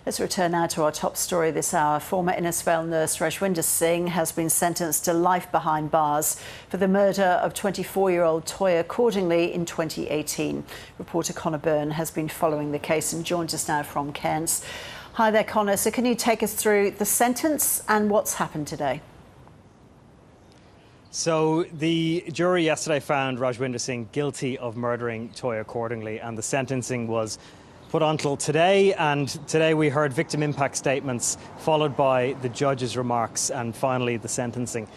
Let's return now to our top story this hour. Former Innisfail nurse Rajwinder Singh has been sentenced to life behind bars for the murder of 24-year-old Toyah Cordingley in 2018. Reporter Conor Byrne has been following the case and joins us now from Cairns. Hi there, Conor. So can you take us through the sentence and what's happened today? So the jury yesterday found Rajwinder Singh guilty of murdering Toyah Cordingley, and the sentencing was put on till today. And today we heard victim impact statements, followed by the judge's remarks, and finally the sentencing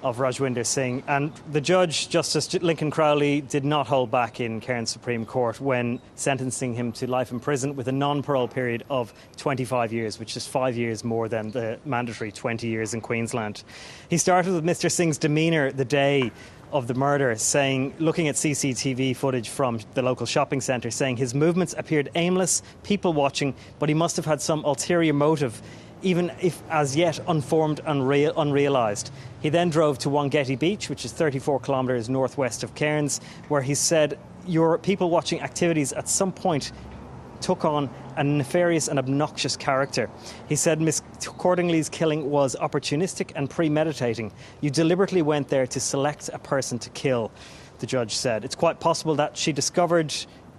of Rajwinder Singh. And the judge, Justice Lincoln Crowley, did not hold back in Cairns Supreme Court when sentencing him to life in prison with a non-parole period of 25 years, which is 5 years more than the mandatory 20 years in Queensland. He started with Mr Singh's demeanour the day of the murder, saying, looking at CCTV footage from the local shopping centre, saying his movements appeared aimless, people watching, but he must have had some ulterior motive, even if as yet unformed and unrealised. He then drove to Wangetti Beach, which is 34 kilometres northwest of Cairns, where he said your people watching activities at some point took on a nefarious and obnoxious character. He said Miss Cordingley's killing was opportunistic and premeditating. You deliberately went there to select a person to kill, the judge said. It's quite possible that she discovered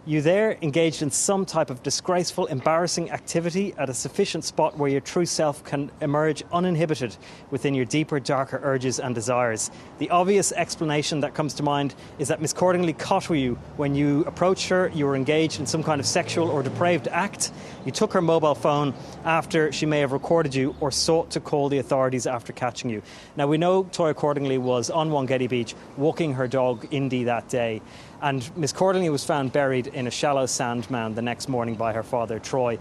you there, engaged in some type of disgraceful, embarrassing activity at a sufficient spot where your true self can emerge uninhibited within your deeper, darker urges and desires. The obvious explanation that comes to mind is that Miss Cordingley caught you when you approached her, you were engaged in some kind of sexual or depraved act. You took her mobile phone after she may have recorded you, or sought to call the authorities after catching you. Now, we know Toyah Cordingley was on Wangetti Beach walking her dog Indy that day, and Miss Cordingley was found buried in a shallow sand mound the next morning by her father, Troy.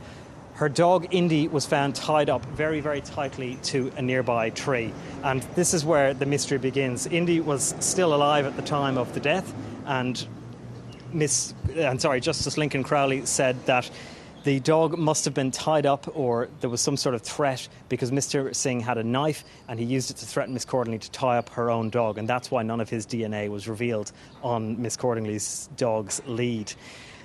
Her dog, Indy, was found tied up very, very tightly to a nearby tree. And this is where the mystery begins. Indy was still alive at the time of the death, and Justice Lincoln Crowley said that the dog must have been tied up, or there was some sort of threat, because Mr Singh had a knife and he used it to threaten Miss Cordingley to tie up her own dog, and that's why none of his DNA was revealed on Miss Cordingley's dog's lead.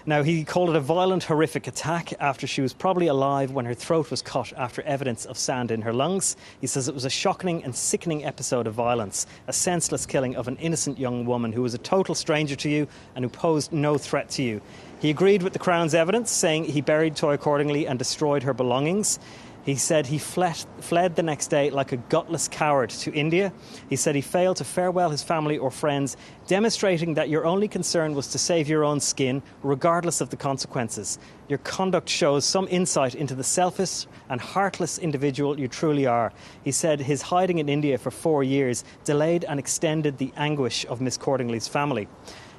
Now, he called it a violent, horrific attack after she was probably alive when her throat was cut after evidence of sand in her lungs. He says it was a shocking and sickening episode of violence, a senseless killing of an innocent young woman who was a total stranger to you and who posed no threat to you. He agreed with the Crown's evidence, saying he buried Toyah Cordingley and destroyed her belongings. He said he fled the next day like a gutless coward to India. He said he failed to farewell his family or friends, demonstrating that your only concern was to save your own skin, regardless of the consequences. Your conduct shows some insight into the selfish and heartless individual you truly are. He said his hiding in India for 4 years delayed and extended the anguish of Miss Cordingley's family.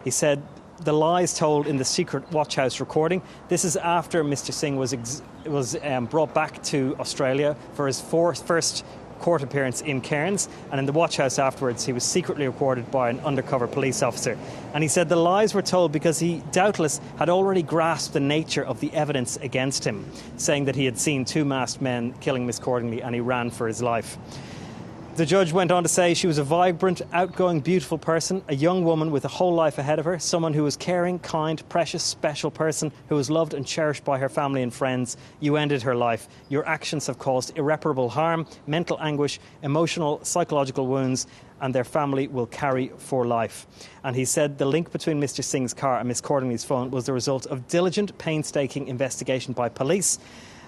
He said the lies told in the secret watch house recording. This is after Mr Singh was brought back to Australia for his first court appearance in Cairns, and in the watch house afterwards he was secretly recorded by an undercover police officer. And he said the lies were told because he doubtless had already grasped the nature of the evidence against him, saying that he had seen 2 masked men killing Miss Cordingley and he ran for his life. The judge went on to say she was a vibrant, outgoing, beautiful person, a young woman with a whole life ahead of her, someone who was caring, kind, precious, special person who was loved and cherished by her family and friends. You ended her life. Your actions have caused irreparable harm, mental anguish, emotional, psychological wounds, and their family will carry for life. And he said the link between Mr Singh's car and Miss Cordingley's phone was the result of diligent, painstaking investigation by police.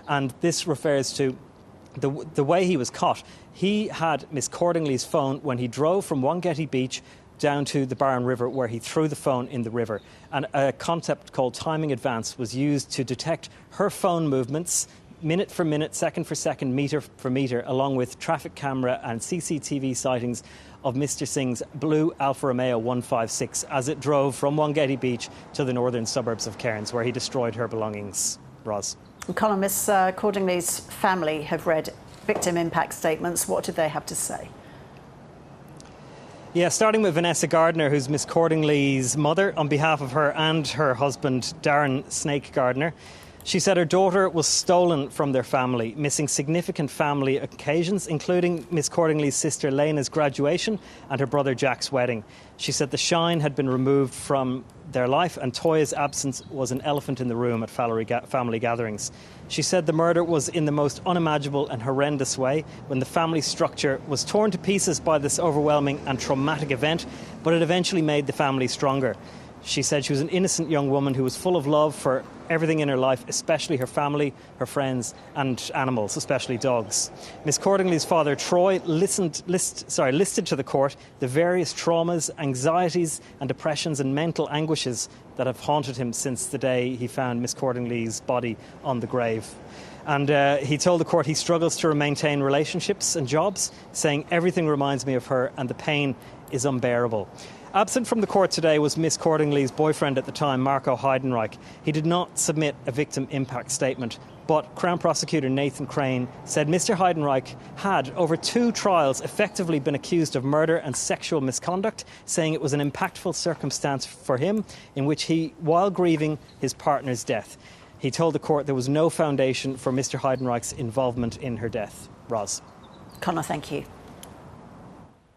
And this refers to the way he was caught. He had Miss Cordingley's phone when he drove from Wangetti Beach down to the Barron River, where he threw the phone in the river. And a concept called timing advance was used to detect her phone movements, minute for minute, second for second, metre for metre, along with traffic camera and CCTV sightings of Mr Singh's blue Alfa Romeo 156 as it drove from Wangetti Beach to the northern suburbs of Cairns, where he destroyed her belongings. Roz. Conor, Miss Cordingley's family have read victim impact statements. What did they have to say? Yeah, starting with Vanessa Gardner, who's Miss Cordingley's mother, on behalf of her and her husband, Darren Snake Gardner. She said her daughter was stolen from their family, missing significant family occasions, including Miss Cordingley's sister Lena's graduation and her brother Jack's wedding. She said the shine had been removed from their life and Toyah's absence was an elephant in the room at family gatherings. She said the murder was in the most unimaginable and horrendous way, when the family structure was torn to pieces by this overwhelming and traumatic event, but it eventually made the family stronger. She said she was an innocent young woman who was full of love for everything in her life, especially her family, her friends and animals, especially dogs. Miss Cordingley's father, Troy, listed to the court the various traumas, anxieties and depressions and mental anguishes that have haunted him since the day he found Miss Cordingley's body on the grave. And he told the court he struggles to maintain relationships and jobs, saying everything reminds me of her and the pain is unbearable. Absent from the court today was Miss Cordingley's boyfriend at the time, Marco Heidenreich. He did not submit a victim impact statement, but Crown Prosecutor Nathan Crane said Mr Heidenreich had, over 2 trials, effectively been accused of murder and sexual misconduct, saying it was an impactful circumstance for him in which he, while grieving his partner's death, he told the court there was no foundation for Mr Heidenreich's involvement in her death. Ros. Conor, thank you.